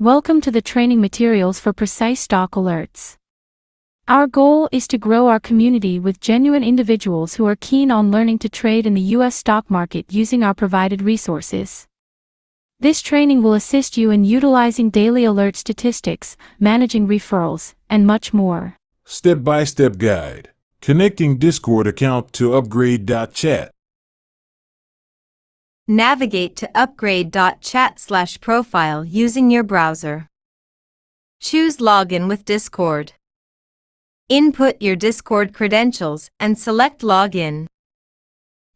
Welcome to the training materials for precise stock alerts. Our goal is to grow our community with genuine individuals who are keen on learning to trade in the U.S. stock market using our provided resources. This training will assist you in utilizing daily alert statistics, managing referrals, and much more. Step-by-step guide. Connecting Discord account to Upgrade.Chat. Navigate to Upgrade.Chat/profile using your browser. Choose Login with Discord. Input your Discord credentials and select Login.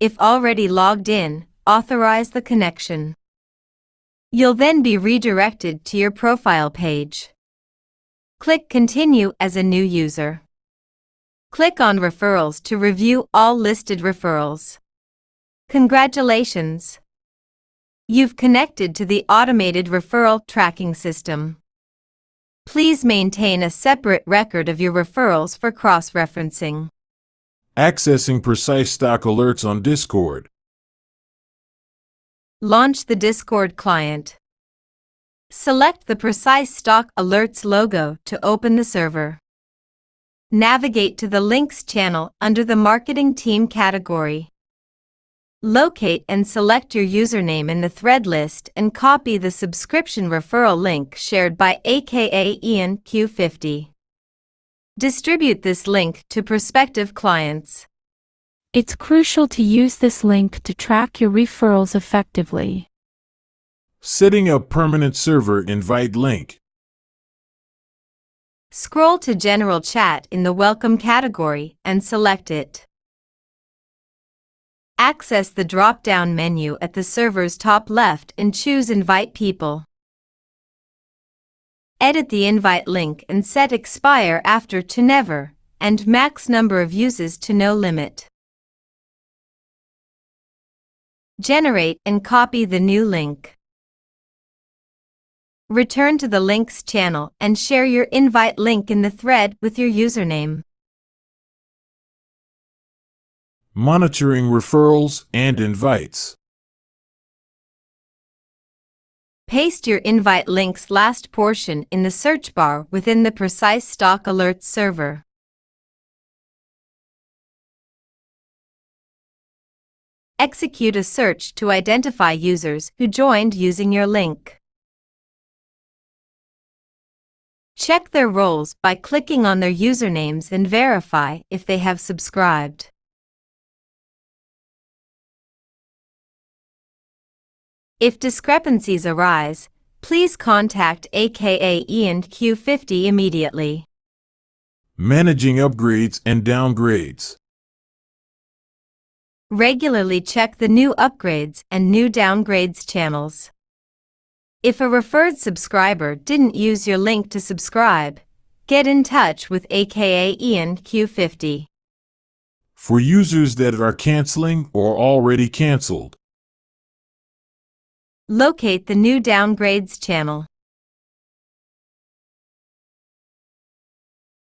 If already logged in, authorize the connection. You'll then be redirected to your profile page. Click Continue as a new user. Click on Referrals to review all listed referrals. Congratulations! You've connected to the Automated Referral Tracking System. Please maintain a separate record of your referrals for cross-referencing. Accessing precise stock alerts on Discord. Launch the Discord client. Select the Precise Stock Alerts logo to open the server. Navigate to the Links channel under the Marketing Team category. Locate and select your username in the thread list and copy the subscription referral link shared by aka Ian Q50. Distribute this link to prospective clients. It's crucial to use this link to track your referrals effectively. Setting up permanent server invite link. Scroll to General Chat in the Welcome category and select it. Access the drop-down menu at the server's top left and choose Invite People. Edit the invite link and set Expire after to Never and max number of uses to No limit. Generate and copy the new link. Return to the Links channel and share your invite link in the thread with your username. Monitoring referrals and invites. Paste your invite link's last portion in the search bar within the Precise Stock Alerts server. Execute a search to identify users who joined using your link. Check their roles by clicking on their usernames and verify if they have subscribed. If discrepancies arise, please contact aka Ian Q50 immediately. Managing upgrades and downgrades. Regularly check the new upgrades and new downgrades channels. If a referred subscriber didn't use your link to subscribe, get in touch with aka Ian Q50. For users that are canceling or already canceled. Locate the new downgrades channel.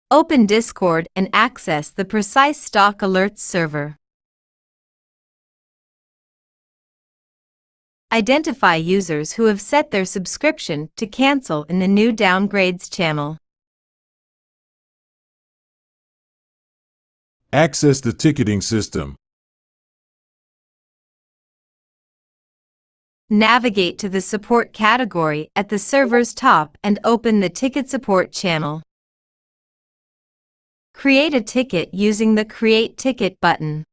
Open Discord and access the Precise Stock Alerts server. Identify users who have set their subscription to cancel in the new downgrades channel. Access the ticketing system. Navigate to the Support category at the server's top and open the Ticket Support channel. Create a ticket using the Create Ticket button.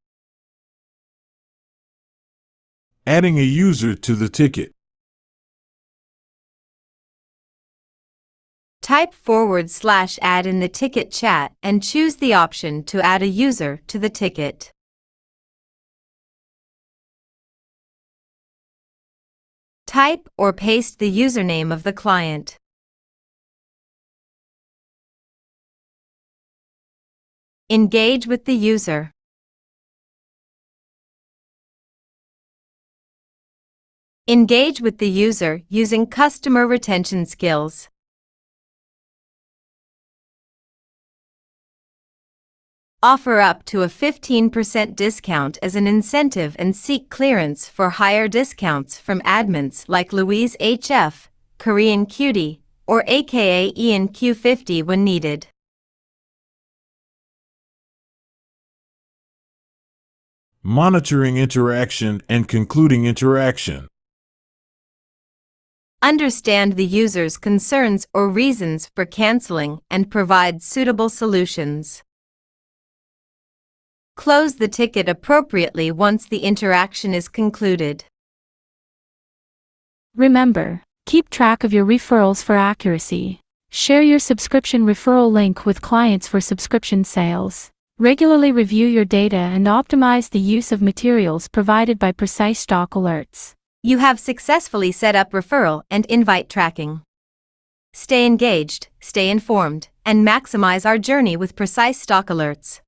Adding a user to the ticket. Type /add in the ticket chat and choose the option to add a user to the ticket. Type or paste the username of the client. Engage with the user. Engage with the user using customer retention skills. Offer up to a 15% discount as an incentive and seek clearance for higher discounts from admins like Louise HF, Korean Cutie, or aka ENQ50 when needed. Monitoring interaction and concluding interaction. Understand the user's concerns or reasons for canceling and provide suitable solutions. Close the ticket appropriately once the interaction is concluded. Remember, keep track of your referrals for accuracy. Share your subscription referral link with clients for subscription sales. Regularly review your data and optimize the use of materials provided by Precise Stock Alerts. You have successfully set up referral and invite tracking. Stay engaged, stay informed, and maximize our journey with Precise Stock Alerts.